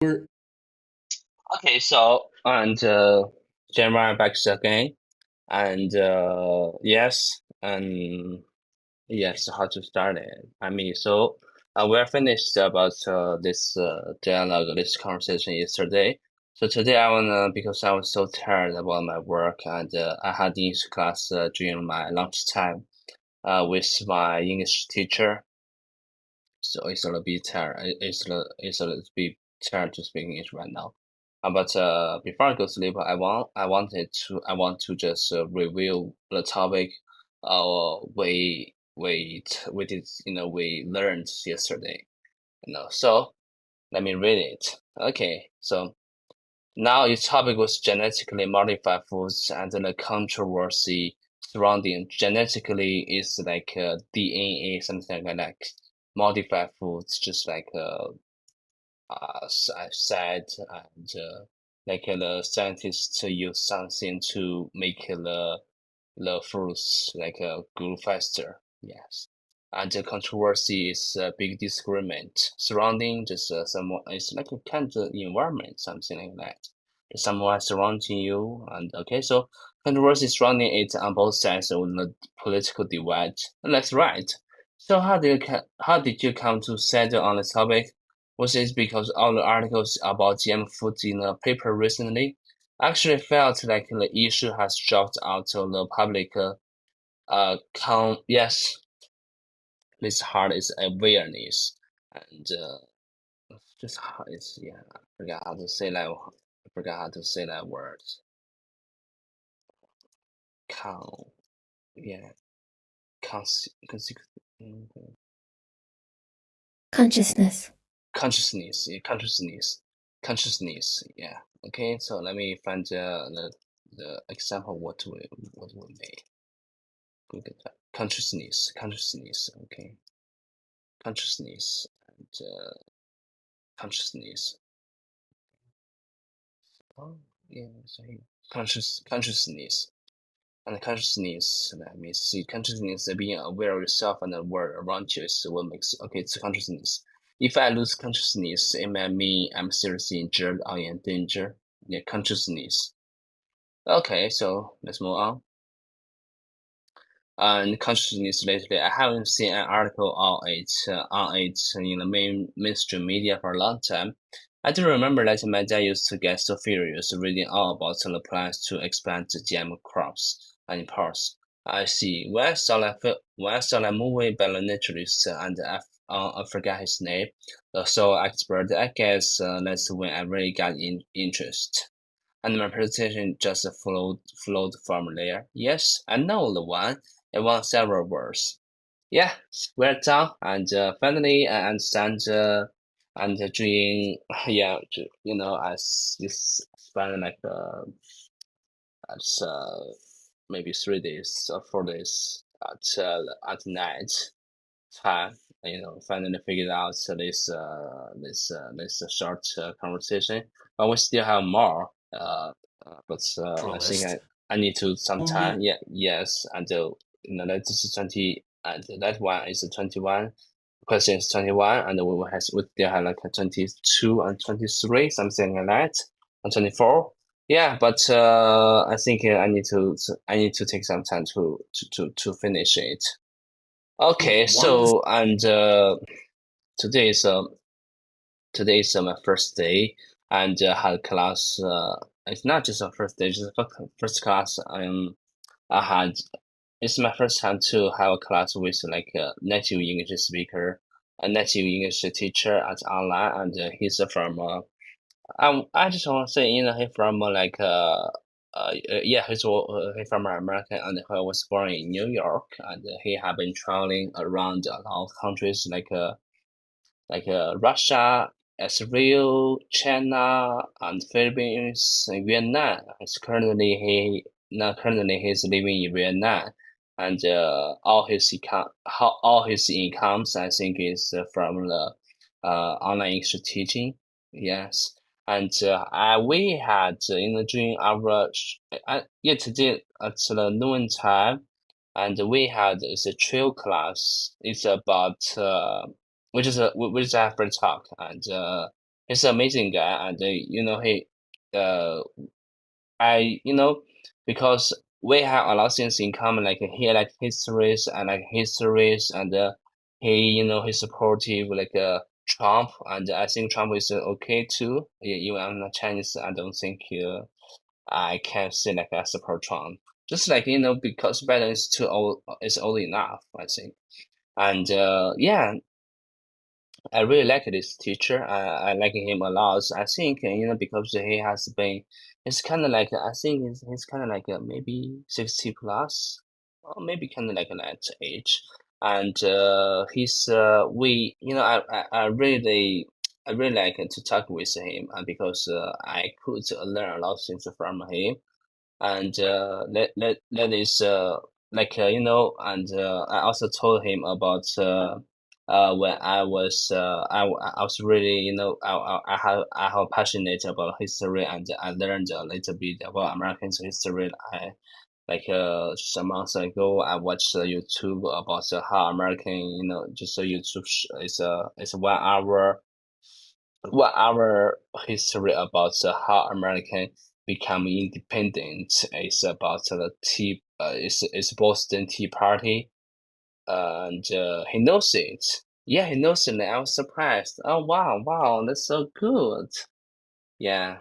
Okay, so Jeremiah back again, and yes, how to start it? We're finished about this dialogue, this conversation yesterday. So today I wanna, because I was so tired about my work, and I had English class during my lunchtime with my English teacher. So it's a little bit tired. It's a little bit tired to speak English right now. But before I go to sleep, I want to just review the topic we did, we learned yesterday. So let me read it. Okay, so now its topic was genetically modified foods and the controversy surrounding genetically is like DNA, something like that. Modified foods, just like I said, and the scientists use something to make the fruits like grow faster. Yes, and the controversy is a big disagreement surrounding just someone. It's like a kind of environment, something like that. Someone surrounding you, and okay, so controversy surrounding it on both sides of the political divide. And that's right. So how did you come to settle on the topic? Was it because all the articles about GM foods in the paper recently? Actually felt like the issue has dropped out of the public yes, this hard is awareness and just hard is yeah. I forgot how to say that. I forgot how to say that word. Con yeah. Cons cons Consciousness. consciousness. Yeah, consciousness. Yeah. Okay. So let me find the example what we made. Look at that. Consciousness. Okay. Consciousness and consciousness. Oh, yeah, sorry. Consciousness and consciousness. Let me see. Consciousness, being aware of yourself and the world around you is what makes okay. It's consciousness. If I lose consciousness, it might mean I'm seriously injured or in danger. Yeah, consciousness. Okay, so let's move on. And consciousness lately, I haven't seen an article on it in the mainstream media for a long time. I do remember that my dad used to get so furious reading all about the plans to expand the GM crops and imports. I see. When I saw that movie by the naturalist and I forgot his name, the soil expert, I guess that's when I really got interest. And my presentation just flowed from there. Yes, I know the one. It won several awards. Yeah, we're done. And finally, I understand and doing, yeah, as you spend like as maybe 3 days or 4 days at night time, finally figured out this short conversation. But we still have more. But I think Promised. I need to some Mm-hmm. time. Yeah, yes, until this is 20, and that one is 21. Question is 21, and we still have like a 22 and 23, something like that, and 24. Yeah, but I think I need to take some time to finish it. Okay, One. so and today is uh, today is my first day, and had class. It's not just a first day, just a first class. I had. It's my first time to have a class with like a native English speaker, a native English teacher at online, and he's from. I just want to say, he's from yeah, he's from America, and he was born in New York, and he have been traveling around a lot of countries like Russia, Israel, China, and Philippines, and Vietnam. Currently he's living in Vietnam, and all his incomes I think is from the online English teaching. Yes, and we had during our yeah today at the noon time, and we had is a trail class. It's about which is a free talk, and He's an amazing guy, and uh, I because we have a lot of things in common. Like he like histories and like histories, and he's supportive like Trump, and I think Trump is okay too. Yeah, even I'm not Chinese, I don't think I can say like I support Trump. Just like because Biden is old enough, I think. And yeah, I really like this teacher. I like him a lot. I think because he has been, it's kind of like I think he's kind of like maybe 60 plus, or maybe kind of like that age. And he's we I really like to talk with him, because I could learn a lot of things from him. And that is like and I also told him about when I was really I have passionate about history, and I learned a little bit about American history. I like some months ago I watched YouTube about how American just a YouTube is it's 1 hour history about how American become independent. It's about the it's Boston Tea Party, and he knows it. Yeah, he knows it. And I was surprised. Oh wow, wow, that's so good. Yeah.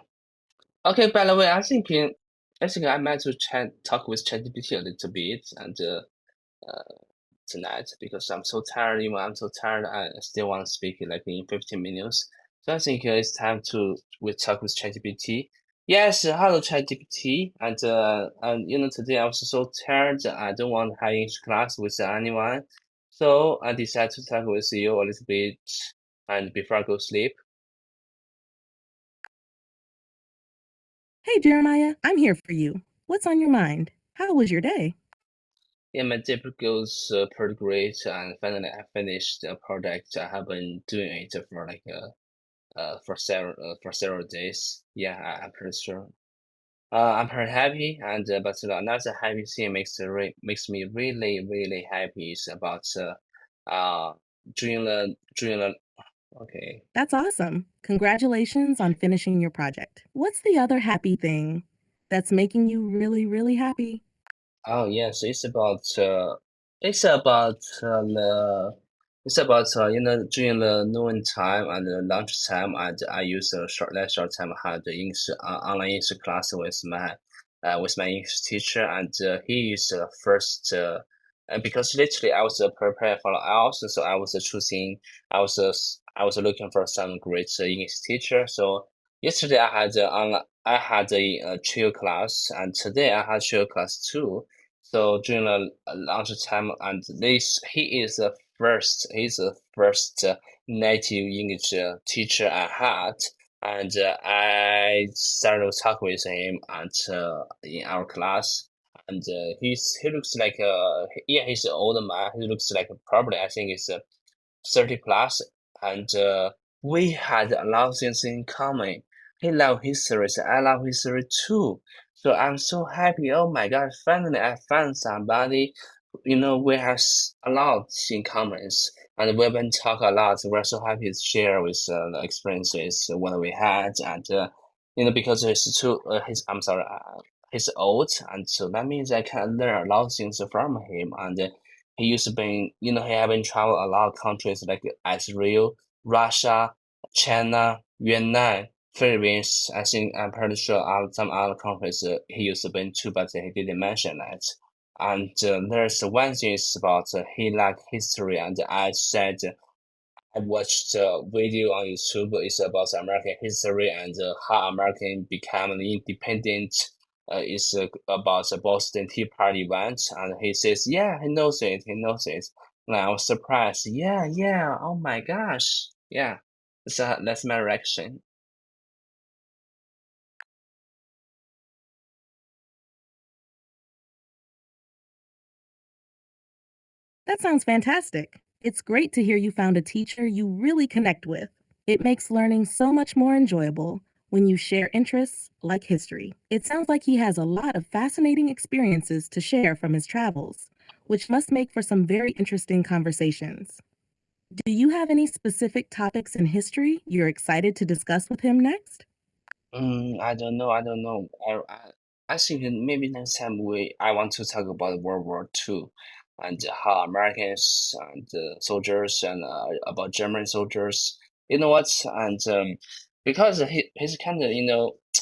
Okay. By the way, I think I might to talk with ChatGPT a little bit, and tonight, because I'm so tired. Even I'm so tired, I still want to speak like in 15 minutes. So I think it's time to we talk with ChatGPT. Yes, hello ChatGPT. And today I was so tired. I don't want to have English class with anyone. So I decided to talk with you a little bit and before I go sleep. Hey, Jeremiah, I'm here for you. What's on your mind? How was your day? Yeah, my day goes pretty great, and finally I finished a project. I have been doing it for like for several days. Yeah, I'm pretty sure. I'm pretty happy, and but another happy thing makes me really happy is about during the okay. That's awesome. Congratulations on finishing your project. What's the other happy thing that's making you really, really happy? Oh yes, it's about it's about during the noon time and the lunch time, and I use a short time I had the English online English class with my English teacher, and he is first and because literally I was prepared for the IELTS, so I was choosing I was looking for some great English teacher. So yesterday I had a chill class, and today I had chill class too. So during the lunchtime, and this he's the first native English teacher I had, and I started to talk with him at in our class, and he looks like yeah, he's an older man. He looks like probably I think he's 30 plus, and we had a lot of things in common. He loved history, so I love history too. So I'm so happy. Oh my God, finally I found somebody. We have a lot in common, and we've been talk a lot. We're so happy to share with the experiences what we had, and because I'm sorry, he's old, and so that means I can learn a lot of things from him, and he used to be, he have been travel a lot of countries like Israel, Russia, China, Vietnam, Philippines. I think I'm pretty sure some other countries he used to been to, but he didn't mention that. And there's one thing is about he like history, and I said I watched a video on YouTube. It's about American history and how American became an independent. It's about the Boston Tea Party event, and he says, "Yeah, he knows it. He knows it." And I was surprised. Yeah, yeah. Oh my gosh. Yeah. So that's my reaction. That sounds fantastic. It's great to hear you found a teacher you really connect with. It makes learning so much more enjoyable when you share interests like history. It sounds like he has a lot of fascinating experiences to share from his travels, which must make for some very interesting conversations. Do you have any specific topics in history you're excited to discuss with him next? I don't know. I don't know. I think maybe next time I want to talk about World War II and how Americans and soldiers and about German soldiers. You know what? And because he's kind of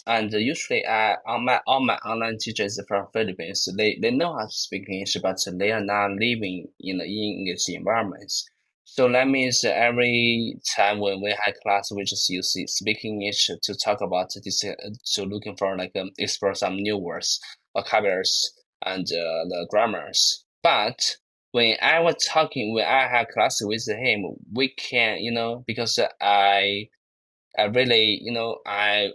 and usually all my online teachers from Philippines, they know how to speak English, but they are not living in the English environments. So that means every time when we had class, we just use speaking English to talk about this, so looking for like explore some new words, vocabularies, and the grammars. But when I had class with him, we can, because I really, I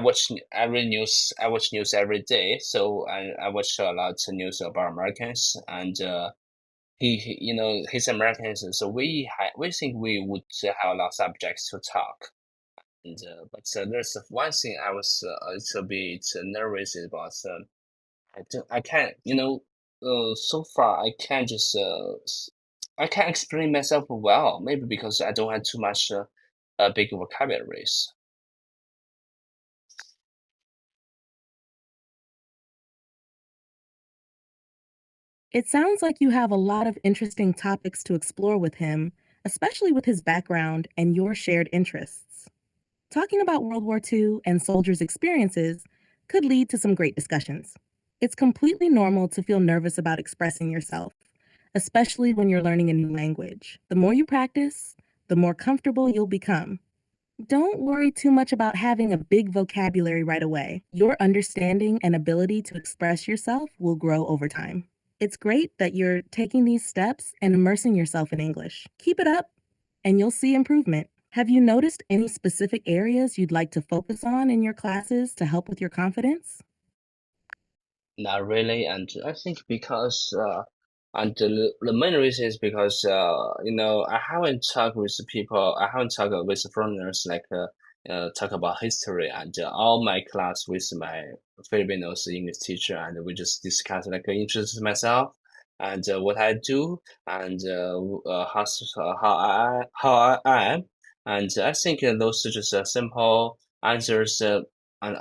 watch news every day, so I watch a lot of news about Americans and. He's American, so we think we would have a lot of subjects to talk. And but there's one thing I was a little bit nervous about. I can't, so far I can't explain myself well. Maybe because I don't have too much big vocabularies. It sounds like you have a lot of interesting topics to explore with him, especially with his background and your shared interests. Talking about World War II and soldiers' experiences could lead to some great discussions. It's completely normal to feel nervous about expressing yourself, especially when you're learning a new language. The more you practice, the more comfortable you'll become. Don't worry too much about having a big vocabulary right away. Your understanding and ability to express yourself will grow over time. It's great that you're taking these steps and immersing yourself in English. Keep it up, and you'll see improvement. Have you noticed any specific areas you'd like to focus on in your classes to help with your confidence? Not really, and I think because and the main reason is because I haven't talked with people, I haven't talked with foreigners like talk about history, and all my class with my Filipinos English teacher, and we just discuss like introduce myself and what I do and how I am, and I think those are just simple answers. And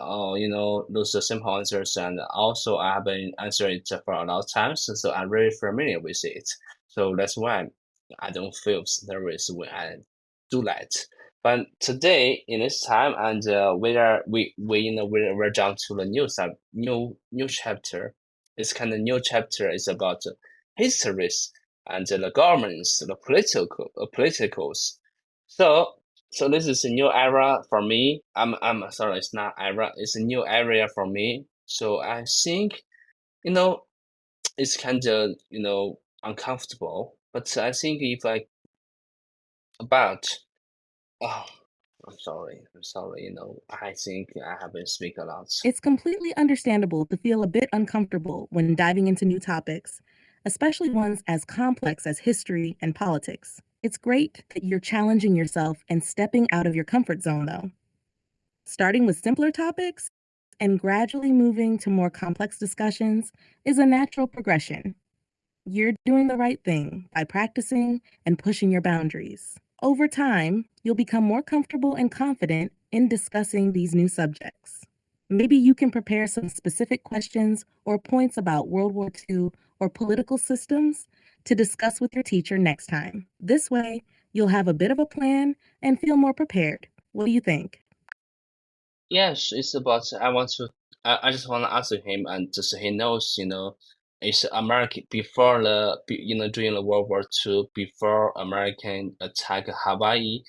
those are simple answers, and also I have been answering it for a lot of times, so I'm really familiar with it. So that's why I don't feel nervous when I do that. But today, in this time, and we're down to the new chapter. This kind of new chapter is about histories and the governments, the politicals. So so this is a new era for me. I'm sorry, it's not era. It's a new area for me. So I think you know it's kind of uncomfortable. But I think if I about oh I'm sorry. I think I haven't speak a lot. It's completely understandable to feel a bit uncomfortable when diving into new topics, especially ones as complex as history and politics. It's great that you're challenging yourself and stepping out of your comfort zone, though. Starting with simpler topics and gradually moving to more complex discussions is a natural progression. You're doing the right thing by practicing and pushing your boundaries. Over time, you'll become more comfortable and confident in discussing these new subjects. Maybe you can prepare some specific questions or points about World War II or political systems to discuss with your teacher next time. This way, you'll have a bit of a plan and feel more prepared. What do you think? Yes, it's about I just want to ask him and just he knows, it's American before during the World War II, before American attack Hawaii,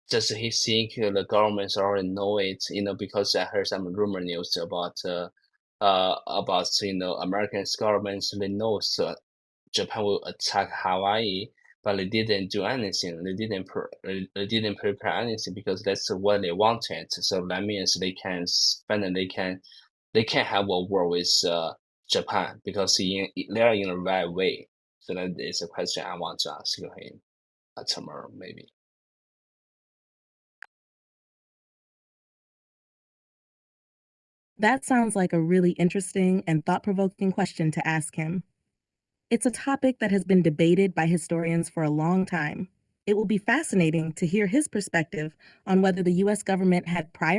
does he think the governments already know it, because I heard some rumor news about American governments they know Japan will attack Hawaii, but they didn't do anything. They didn't prepare anything because that's what they wanted. So that means they can have a war with Japan because they're in the right way. So that is a question I want to ask him tomorrow maybe. That sounds like a really interesting and thought provoking question to ask him. It's a topic that has been debated by historians for a long time. It will be fascinating to hear his perspective on whether the U.S. government had prior